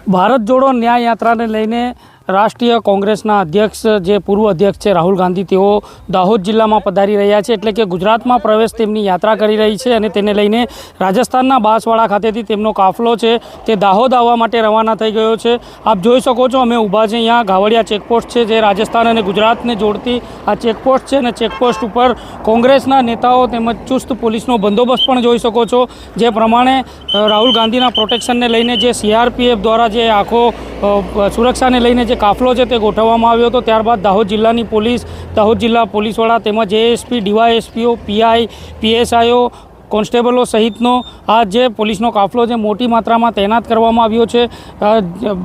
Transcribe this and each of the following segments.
ભારત જોડો ન્યાય યાત્રાને લઈને રાષ્ટ્રીય કોંગ્રેસના અધ્યક્ષ જે પૂર્વ અધ્યક્ષ છે રાહુલ ગાંધી તેઓ દાહોદ જિલ્લામાં પધારી રહ્યા છે, એટલે કે ગુજરાતમાં પ્રવેશ તેમની યાત્રા કરી રહી છે અને તેને લઈને રાજસ્થાનના બાંસવાડા ખાતેથી તેમનો કાફલો છે તે દાહોદ આવવા માટે રવાના થઈ ગયો છે। આપ જોઈ શકો છો, અમે ઊભા છે અહીંયા ગાવડિયા ચેકપોસ્ટ છે જે રાજસ્થાન અને ગુજરાતને જોડતી આ ચેકપોસ્ટ છે અને ચેકપોસ્ટ ઉપર કોંગ્રેસના નેતાઓ તેમજ ચુસ્ત પોલીસનો બંદોબસ્ત પણ જોઈ શકો છો। જે પ્રમાણે રાહુલ ગાંધીના પ્રોટેક્શનને લઈને જે CRPF દ્વારા જે આખો સુરક્ષાને લઈને જે કાફલો છે તે ગોઠવવામાં આવ્યો હતો, ત્યારબાદ દાહોદ જિલ્લાની પોલીસ, દાહોદ જિલ્લા પોલીસવાળા તેમજ ASP, DYSPઓ, PI, PSIઓ, કોન્સ્ટેબલો સહિતનો આ જે પોલીસનો કાફલો છે મોટી માત્રામાં તૈનાત કરવામાં આવ્યો છે।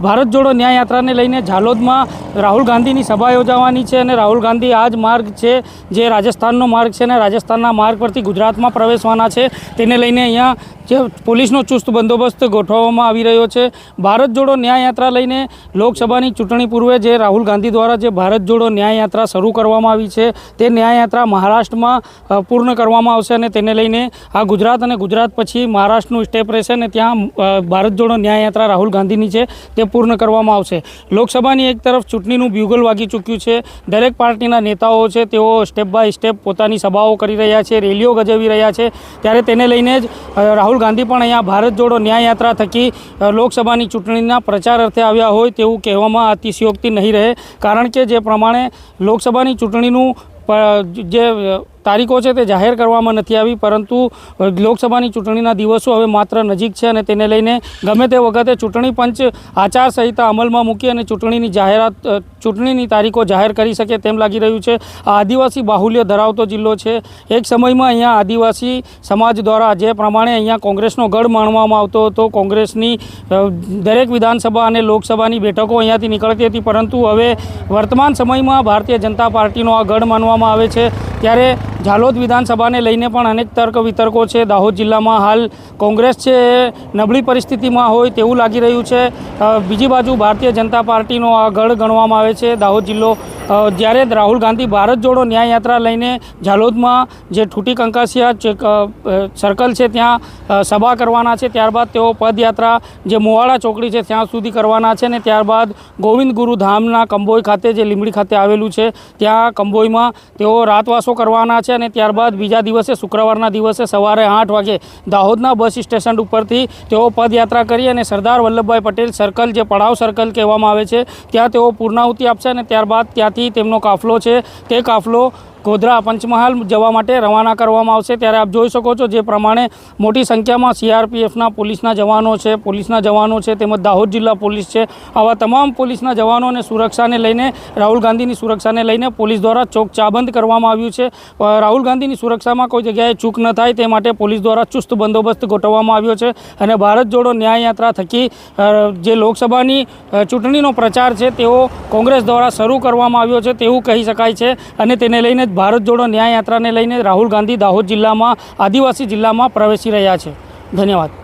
ભારત જોડો ન્યાય યાત્રાને લઈને ઝાલોદમાં રાહુલ ગાંધીની સભા યોજાવાની છે અને રાહુલ ગાંધી આ જ માર્ગ છે જે રાજસ્થાનનો માર્ગ છે અને રાજસ્થાનના માર્ગ પરથી ગુજરાતમાં પ્રવેશવાના છે, તેને લઈને અહીંયા જે પોલીસનો ચુસ્ત બંદોબસ્ત ગોઠવવામાં આવી રહ્યો છે। ભારત જોડો ન્યાય યાત્રા લઈને લોકસભાની ચૂંટણી પૂર્વે જે રાહુલ ગાંધી દ્વારા જે ભારત જોડો ન્યાય યાત્રા શરૂ કરવામાં આવી છે તે ન્યાય યાત્રા મહારાષ્ટ્રમાં પૂર્ણ કરવામાં આવશે અને તેને લઈને આ ગુજરાત અને ગુજરાત પછી મહારાષ્ટ્રનું સ્ટેપ રહેશે અને ત્યાં ભારત જોડો ન્યાય યાત્રા રાહુલ ગાંધીની છે તે પૂર્ણ કરવામાં આવશે। લોકસભાની એક તરફ ચૂંટણીનું બ્યુગલ વાગી ચૂક્યું છે, દરેક પાર્ટીના નેતાઓ છે તેઓ સ્ટેપ બાય સ્ટેપ પોતાની સભાઓ કરી રહ્યા છે, રેલીઓ ગજવી રહ્યા છે, ત્યારે તેને લઈને જ રાહુલ ગાંધી પણ અહીંયા ભારત જોડો ન્યાય યાત્રા થકી લોકસભાની ચૂંટણીના પ્રચાર અર્થે આવ્યા હોય તેવું કહેવામાં અતિશયોક્તિ નહીં રહે, કારણ કે જે પ્રમાણે લોકસભાની ચૂંટણીનું જે તારીખો છે તે જાહેર કરવામાં નથી આવી, પરંતુ લોકસભાની ચૂંટણીના દિવસો હવે માત્ર નજીક છે અને તેને લઈને ગમે તે વખતે ચૂંટણી પંચ આચારસંહિતા અમલમાં મૂકી અને ચૂંટણીની તારીખો જાહેર કરી શકે તેમ લાગી રહ્યું છે। આ આદિવાસી બાહુલ્ય ધરાવતો જિલ્લો છે, એક સમયમાં અહીંયા આદિવાસી સમાજ દ્વારા જે પ્રમાણે અહીંયા કોંગ્રેસનો ગઢ માનવામાં આવતો હતો, કોંગ્રેસની દરેક વિધાનસભા અને લોકસભાની બેઠકો અહીંયાથી નીકળતી હતી, પરંતુ હવે વર્તમાન સમયમાં ભારતીય જનતા પાર્ટીનો આ ગઢ માનવામાં આવે છે। ત્યારે ઝાલોદ વિધાનસભાને લઈને પણ અનેક તર્ક વિતર્કો છે। દાહોદ જિલ્લામાં હાલ કોંગ્રેસ છે એ નબળી પરિસ્થિતિમાં હોય તેવું લાગી રહ્યું છે, બીજી બાજુ ભારતીય જનતા પાર્ટીનો આ ગઢ ગણવામાં આવે છે દાહોદ જિલ્લો। જ્યારે રાહુલ ગાંધી ભારત જોડો ન્યાય યાત્રા લઈને ઝાલોદમાં જે ઠૂટી કંકાસિયા સર્કલ છે ત્યાં સભા કરવાના છે, ત્યારબાદ તેઓ પદયાત્રા જે મોવાડા ચોકડી છે ત્યાં સુધી કરવાના છે અને ત્યારબાદ ગોવિંદ ગુરુ ધામના કંબોઈ ખાતે જે લીંબડી ખાતે આવેલું છે ત્યાં કંબોઈમાં તેઓ રાતવાસો કરવાના છે અને ત્યારબાદ બીજા દિવસે શુક્રવારના દિવસે સવારે 8 વાગે દાહોદના બસ સ્ટેશન ઉપરથી તેઓ પદયાત્રા કરી અને સરદાર વલ્લભભાઈ પટેલ સર્કલ જે પડાવ સર્કલ કહેવામાં આવે છે ત્યાં તેઓ પૂર્ણાહુતિ આપશે અને ત્યારબાદ ત્યાંથી તેમનો કાફલો છે તે કાફલો ગોધરા પંચમહાલ જવા માટે રવાના કરવામાં આવશે। ત્યારે આપ જોઈ શકો છો જે પ્રમાણે મોટી સંખ્યામાં CRPFના પોલીસના જવાનો છે તેમજ દાહોદ જિલ્લા પોલીસ છે, આવા તમામ પોલીસના જવાનો અને સુરક્ષાને લઈને રાહુલ ગાંધીની સુરક્ષાને લઈને પોલીસ દ્વારા ચોકચાબંધ કરવામાં આવ્યું છે। રાહુલ ગાંધીની સુરક્ષામાં કોઈ જગ્યાએ ચૂક ન થાય તે માટે પોલીસ દ્વારા ચુસ્ત બંદોબસ્ત ગોઠવવામાં આવ્યો છે અને ભારત જોડો ન્યાય યાત્રા થકી જે લોકસભાની ચૂંટણીનો પ્રચાર છે તેઓ કોંગ્રેસ દ્વારા શરૂ કરવામાં આવ્યો છે તેવું કહી શકાય છે અને તેને લઈને ભારત જોડો ન્યાય યાત્રાને લઈને રાહુલ ગાંધી દાહોદ જિલ્લામાં આદિવાસી જિલ્લામાં પ્રવેશી રહ્યા છે। ધન્યવાદ।